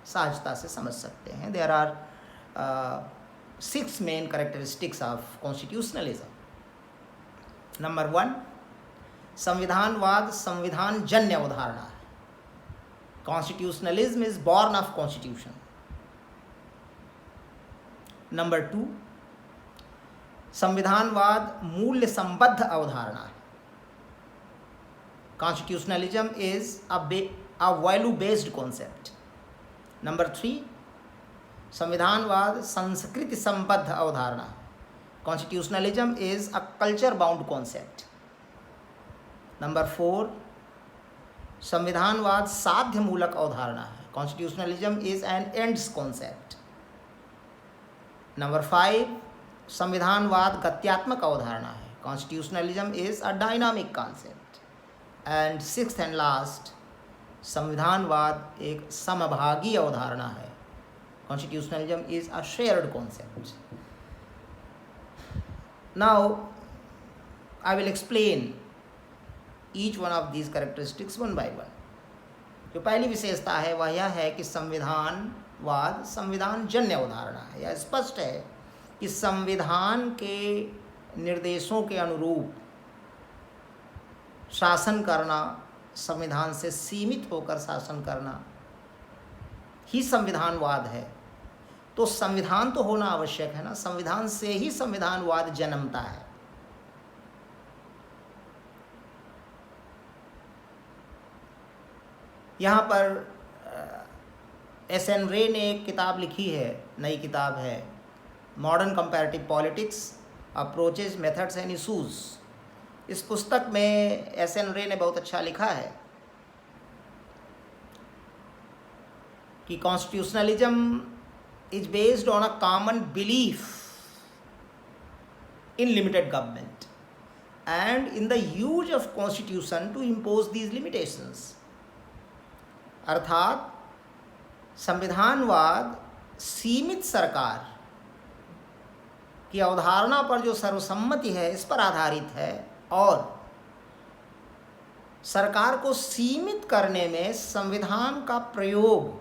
सहजता से समझ सकते हैं। There are 6 main characteristics of constitutionalism. Number 1, संविधानवाद संविधान जन्य अवधारणा है। Constitutionalism is born of constitution. Number 2, संविधानवाद मूल्य संबद्ध अवधारणा है। Constitutionalism is a value-based concept. Number 3, संविधानवाद संस्कृति संबद्ध अवधारणा है। Constitutionalism is a culture-bound concept. Number 4, संविधानवाद साध्य मूलक अवधारणा है। Constitutionalism is an ends concept. Number 5, संविधानवाद गत्यात्मक अवधारणा है। Constitutionalism is a dynamic concept. And 6th and last, संविधानवाद एक समभागी अवधारणा है। Constitutionalism is a shared concept. Now I will explain each one of these characteristics one by one. जो पहली विशेषता है वह यह है कि संविधानवाद संविधान जन्य अवधारणा है। यह स्पष्ट है कि संविधान के निर्देशों के अनुरूप शासन करना, संविधान से सीमित होकर शासन करना ही संविधानवाद है। तो संविधान तो होना आवश्यक है ना, संविधान से ही संविधानवाद जन्मता है। यहाँ पर एस.एन. रे ने एक किताब लिखी है, नई किताब है, modern comparative politics, approaches, methods and issues. इस पुस्तक में एस.एन. रे ने बहुत अच्छा लिखा है कि constitutionalism is based on a common belief in limited government and in the use of constitution to impose these limitations. अर्थात संविधानवाद सीमित सरकार की अवधारणा पर जो सर्वसम्मति है इस पर आधारित है और सरकार को सीमित करने में संविधान का प्रयोग,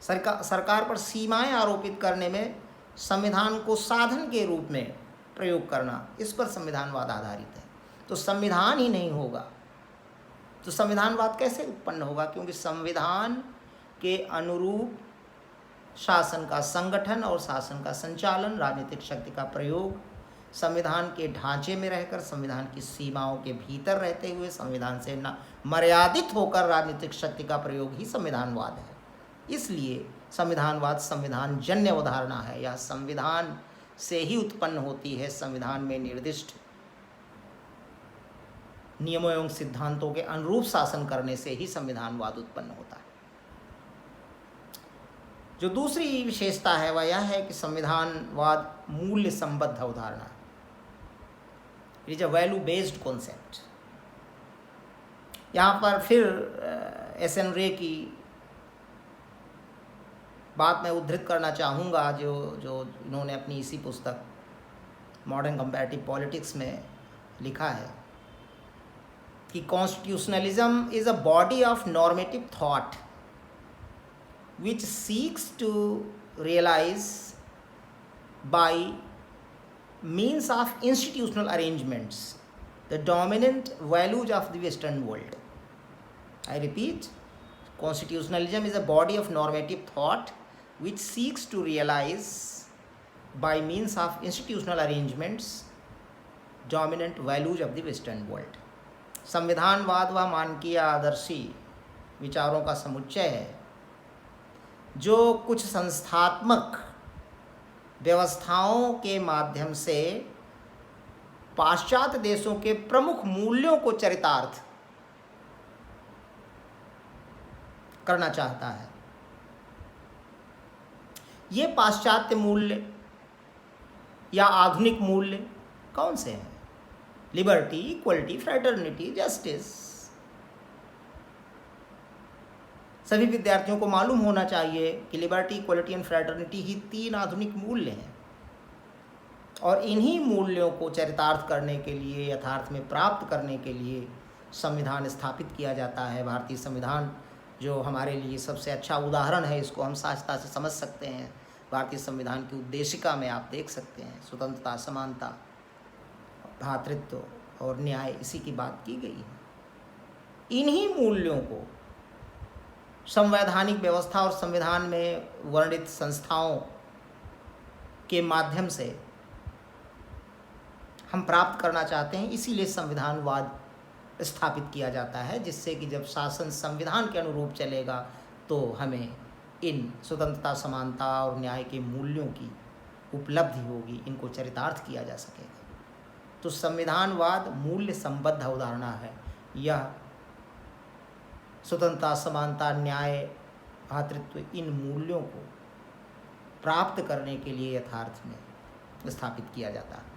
सरकार पर सीमाएं आरोपित करने में संविधान को साधन के रूप में प्रयोग करना, इस पर संविधानवाद आधारित है। तो संविधान ही नहीं होगा तो संविधानवाद कैसे उत्पन्न होगा? क्योंकि संविधान के अनुरूप शासन का संगठन और शासन का संचालन, राजनीतिक शक्ति का प्रयोग, संविधान के ढांचे में रहकर, संविधान की सीमाओं के भीतर रहते हुए, संविधान से न मर्यादित होकर राजनीतिक शक्ति का प्रयोग ही संविधानवाद है। इसलिए संविधानवाद संविधान जन्य अवधारणा है, या संविधान से ही उत्पन्न होती है। संविधान में निर्दिष्ट नियमों एवं सिद्धांतों के अनुरूप शासन करने से ही संविधानवाद उत्पन्न होता है। जो दूसरी विशेषता है वह यह है कि संविधानवाद मूल्य संबद्ध अवधारणा है। It is a value based concept. यहाँ पर फिर एस.एन. रे की बात मैं उद्धृत करना चाहूँगा, जो इन्होंने अपनी इसी पुस्तक मॉडर्न कंपैरेटिव पॉलिटिक्स में लिखा है कि constitutionalism is a body of normative thought which seeks to realize by means of institutional arrangements the dominant values of the Western world. I repeat, constitutionalism is a body of normative thought which seeks to realize by means of institutional arrangements dominant values of the Western world. संविधानवाद व मानकीय आदर्शी विचारों का समुच्चय है जो कुछ संस्थात्मक व्यवस्थाओं के माध्यम से पाश्चात्य देशों के प्रमुख मूल्यों को चरितार्थ करना चाहता है। ये पाश्चात्य मूल्य या आधुनिक मूल्य कौन से हैं? Liberty, equality, fraternity, justice. सभी विद्यार्थियों को मालूम होना चाहिए कि लिबर्टी, इक्वलिटी एंड फ्रेटर्निटी ही 3 आधुनिक मूल्य हैं, और इन्हीं मूल्यों को चरितार्थ करने के लिए, यथार्थ में प्राप्त करने के लिए संविधान स्थापित किया जाता है। भारतीय संविधान जो हमारे लिए सबसे अच्छा उदाहरण है, इसको हम सहजता से समझ सकते हैं। भारतीय संविधान की उद्देशिका में आप देख सकते हैं स्वतंत्रता, समानता, भ्रातृत्व और न्याय, इसी की बात की गई है। इन्हीं मूल्यों को संवैधानिक व्यवस्था और संविधान में वर्णित संस्थाओं के माध्यम से हम प्राप्त करना चाहते हैं। इसीलिए संविधानवाद स्थापित किया जाता है, जिससे कि जब शासन संविधान के अनुरूप चलेगा तो हमें इन स्वतंत्रता, समानता और न्याय के मूल्यों की उपलब्धि होगी, इनको चरितार्थ किया जा सकेगा। तो संविधानवाद मूल्य संबद्ध अवधारणा है। यह स्वतंत्रता, समानता, न्याय, भातृत्व, इन मूल्यों को प्राप्त करने के लिए यथार्थ में स्थापित किया जाता है।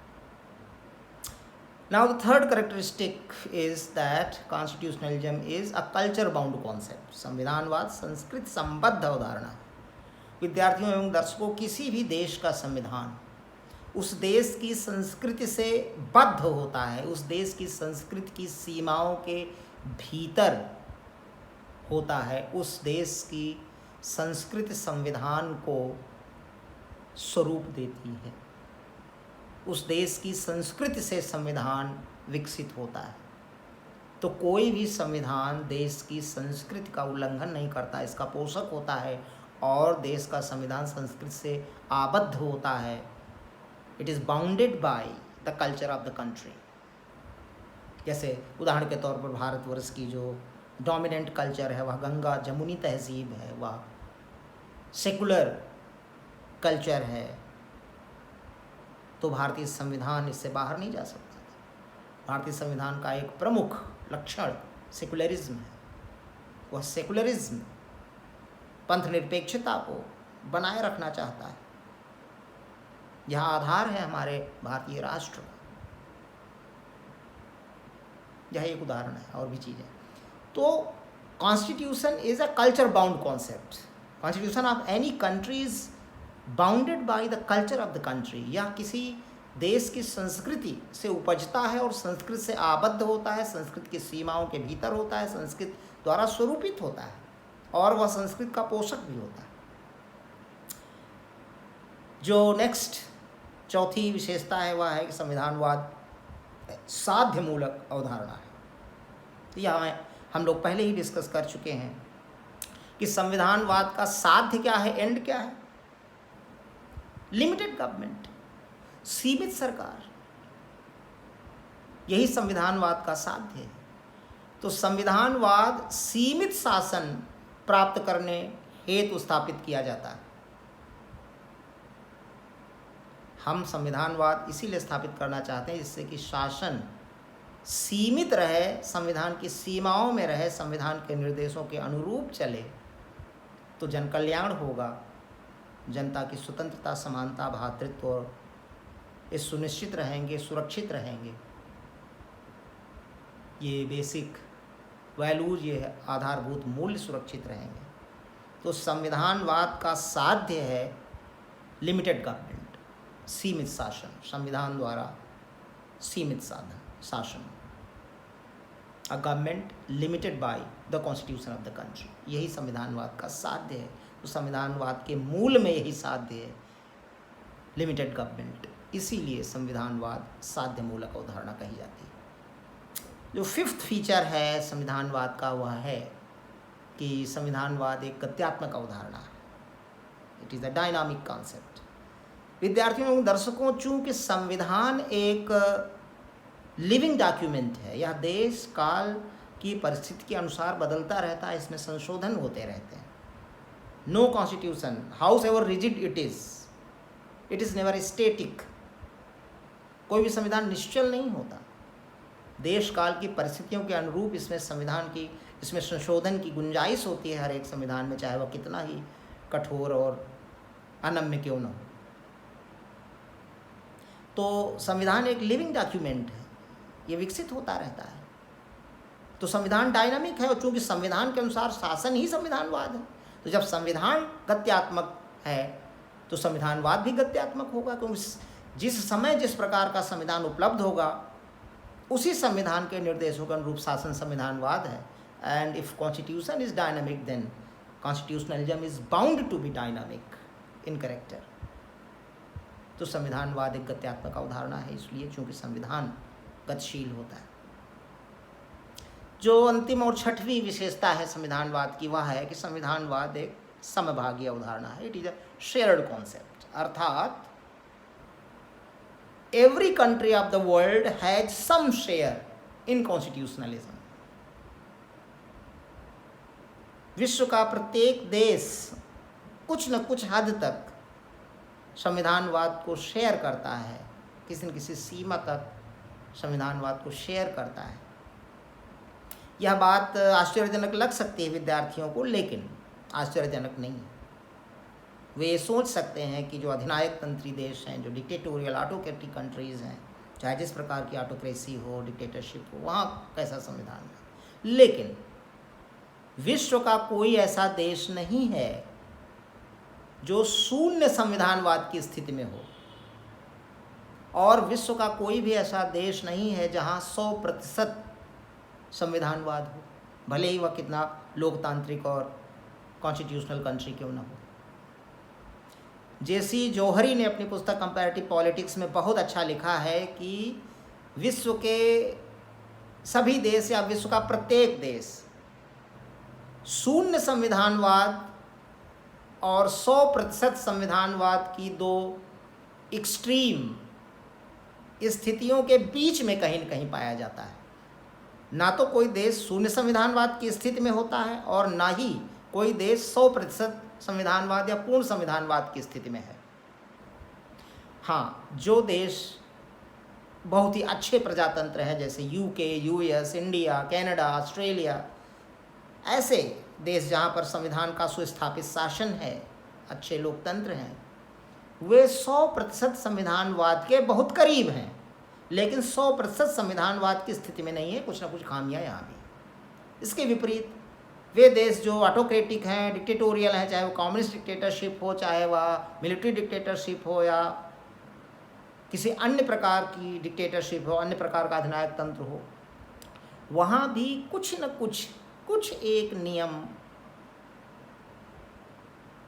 Now the third characteristic is that constitutionalism is a culture bound concept. संविधानवाद संस्कृति संबद्ध अवधारणा है। विद्यार्थियों एवं दर्शकों, किसी भी देश का संविधान उस देश की संस्कृति से बद्ध होता है, उस देश की संस्कृति की सीमाओं के भीतर होता है। उस देश की संस्कृति संविधान को स्वरूप देती है। उस देश की संस्कृति से संविधान विकसित होता है। तो कोई भी संविधान देश की संस्कृति का उल्लंघन नहीं करता, इसका पोषक होता है, और देश का संविधान संस्कृति से आबद्ध होता है। It is bounded by the culture of the country. जैसे उदाहरण के तौर पर भारतवर्ष की जो डोमिनेंट कल्चर है वह गंगा जमुनी तहजीब है, वह सेकुलर कल्चर है, तो भारतीय संविधान इससे बाहर नहीं जा सकता। भारतीय संविधान का एक प्रमुख लक्षण सेकुलरिज्म है। वह सेकुलरिज्म पंथ निरपेक्षता को बनाए रखना चाहता है। यह आधार है हमारे भारतीय राष्ट्र का। यह एक उदाहरण है, और भी चीज़ें। तो constitution is a culture bound concept. Constitution of any country is bounded by the culture of the country. या किसी देश की संस्कृति से उपजता है और संस्कृत से आबद्ध होता है, संस्कृत की सीमाओं के भीतर होता है, संस्कृत द्वारा स्वरूपित होता है और वह संस्कृत का पोषक भी होता है। जो नेक्स्ट चौथी विशेषता है वह है कि संविधानवाद साध्यमूलक अवधारणा है। तो यहाँ हम लोग पहले ही डिस्कस कर चुके हैं कि संविधानवाद का साध्य क्या है, एंड क्या है? लिमिटेड गवर्नमेंट, सीमित सरकार, यही संविधानवाद का साध्य है। तो संविधानवाद सीमित शासन प्राप्त करने हेतु स्थापित किया जाता है। हम संविधानवाद इसीलिए स्थापित करना चाहते हैं जिससे कि शासन सीमित रहे, संविधान की सीमाओं में रहे, संविधान के निर्देशों के अनुरूप चले, तो जन कल्याण होगा, जनता की स्वतंत्रता, समानता, भ्रातृत्व और ये सुनिश्चित रहेंगे, सुरक्षित रहेंगे। ये बेसिक वैल्यूज, ये आधारभूत मूल्य सुरक्षित रहेंगे। तो संविधानवाद का साध्य है लिमिटेड गवर्नमेंट, सीमित शासन, संविधान द्वारा सीमित शासन, a government limited by the constitution of the country, यही संविधानवाद का साध्य है। तो संविधानवाद के मूल में यही साध्य है, लिमिटेड गवर्नमेंट, इसीलिए संविधानवाद साध्यमूलक अवधारणा कही जाती है। जो फिफ्थ फीचर है संविधानवाद का वह है कि संविधानवाद एक गत्यात्मक अवधारणा है। It is a dynamic concept. विद्यार्थियों एवं दर्शकों, चूँकि संविधान एक लिविंग डॉक्यूमेंट है, यह देश काल की परिस्थिति के अनुसार बदलता रहता है, इसमें संशोधन होते रहते हैं। No constitution, howsoever rigid it is never static. कोई भी संविधान निश्चल नहीं होता। देश काल की परिस्थितियों के अनुरूप इसमें इसमें संशोधन की गुंजाइश होती है हर एक संविधान में, चाहे वह कितना ही कठोर और अनम्य क्यों न हो। तो संविधान एक लिविंग डॉक्यूमेंट है, ये विकसित होता रहता है। तो संविधान डायनामिक है और चूंकि संविधान के अनुसार शासन ही संविधानवाद है, तो जब संविधान गत्यात्मक है तो संविधानवाद भी गत्यात्मक होगा, क्योंकि जिस समय जिस प्रकार का संविधान उपलब्ध होगा उसी संविधान के निर्देशों के अनुरूप शासन संविधानवाद है। And if constitution is dynamic then constitutionalism is bound to be dynamic in character. तो संविधानवाद एक गत्यात्मक अवधारणा है, इसलिए चूंकि संविधान गतिशील होता है। जो अंतिम और छठवीं विशेषता है संविधानवाद की वह है कि संविधानवाद एक समभागी अवधारणा है। It is a shared concept, अर्थात every country of the world has some share in constitutionalism. विश्व का प्रत्येक देश कुछ न कुछ हद तक संविधानवाद को शेयर करता है, किसी न किसी सीमा तक संविधानवाद को शेयर करता है। यह बात आश्चर्यजनक लग सकती है विद्यार्थियों को, लेकिन आश्चर्यजनक नहीं है। वे सोच सकते हैं कि जो अधिनायक तंत्री देश हैं, जो डिक्टेटोरियल ऑटोक्रेटिक कंट्रीज़ हैं, चाहे जिस प्रकार की ऑटोक्रेसी हो, डिक्टेटरशिप हो, वहाँ कैसा संविधान है। लेकिन विश्व का कोई ऐसा देश नहीं है जो शून्य संविधानवाद की स्थिति में हो, और विश्व का कोई भी ऐसा देश नहीं है जहाँ 100% संविधानवाद हो, भले ही वह कितना लोकतांत्रिक और कॉन्स्टिट्यूशनल कंट्री क्यों न हो। जेसी जौहरी ने अपनी पुस्तक कंपैरेटिव पॉलिटिक्स में बहुत अच्छा लिखा है कि विश्व के सभी देश या विश्व का प्रत्येक देश शून्य संविधानवाद और 100% संविधानवाद की दो एक्सट्रीम स्थितियों के बीच में कहीं न कहीं पाया जाता है। ना तो कोई देश शून्य संविधानवाद की स्थिति में होता है और ना ही कोई देश 100% संविधानवाद या पूर्ण संविधानवाद की स्थिति में है। हाँ, जो देश बहुत ही अच्छे प्रजातंत्र हैं जैसे UK, US, India, Canada, Australia, ऐसे देश जहाँ पर संविधान का सुस्थापित शासन है, अच्छे लोकतंत्र हैं, वे 100% संविधानवाद के बहुत करीब हैं, लेकिन 100% संविधानवाद की स्थिति में नहीं है, कुछ ना कुछ खामियां यहाँ भी। इसके विपरीत वे देश जो ऑटोक्रेटिक हैं, डिक्टेटोरियल हैं, चाहे वो कम्युनिस्ट डिक्टेटरशिप हो, चाहे वह मिलिट्री डिक्टेटरशिप हो या किसी अन्य प्रकार की डिक्टेटरशिप हो, अन्य प्रकार का अधिनायक तंत्र हो, वहाँ भी कुछ न कुछ एक नियम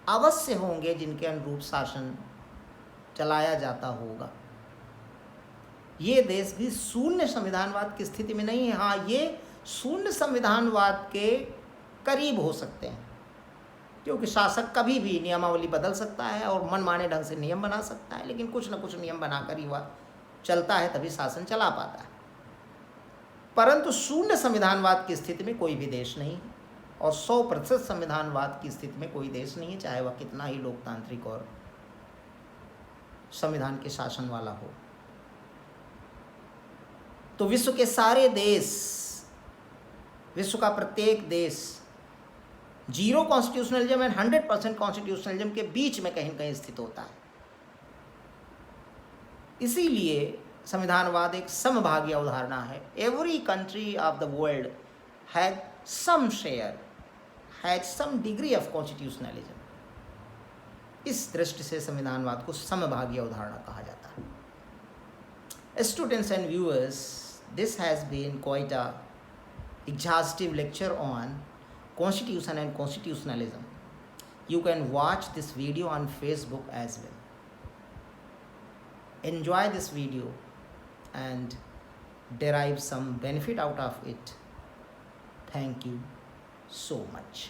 अवश्य होंगे जिनके अनुरूप शासन चलाया जाता होगा। ये देश भी शून्य संविधानवाद की स्थिति में नहीं है। हाँ, ये शून्य संविधानवाद के करीब हो सकते हैं, क्योंकि शासक कभी भी नियमावली बदल सकता है और मनमाने ढंग से नियम बना सकता है, लेकिन कुछ न कुछ नियम बनाकर ही वह चलता है, तभी शासन चला पाता है। परंतु शून्य संविधानवाद की स्थिति में कोई भी देश नहीं है, और 100% संविधानवाद की स्थिति में कोई देश नहीं है, चाहे वह कितना ही लोकतांत्रिक और संविधान के शासन वाला हो। तो विश्व के सारे देश, विश्व का प्रत्येक देश 0 कॉन्स्टिट्यूशनलिज्म एंड 100% कॉन्स्टिट्यूशनलिज्म के बीच में कहीं न कहीं स्थित होता है। इसीलिए संविधानवाद एक समभागीय अवधारणा है। Every country of the world has some share, has some degree of constitutionalism. इस दृष्टि से संविधानवाद को समभागीय अवधारणा कहा जाता है। Students and viewers, this has been quite a exhaustive lecture on constitution and constitutionalism. You can watch this video on Facebook as well. Enjoy this video and derive some benefit out of it. Thank you so much.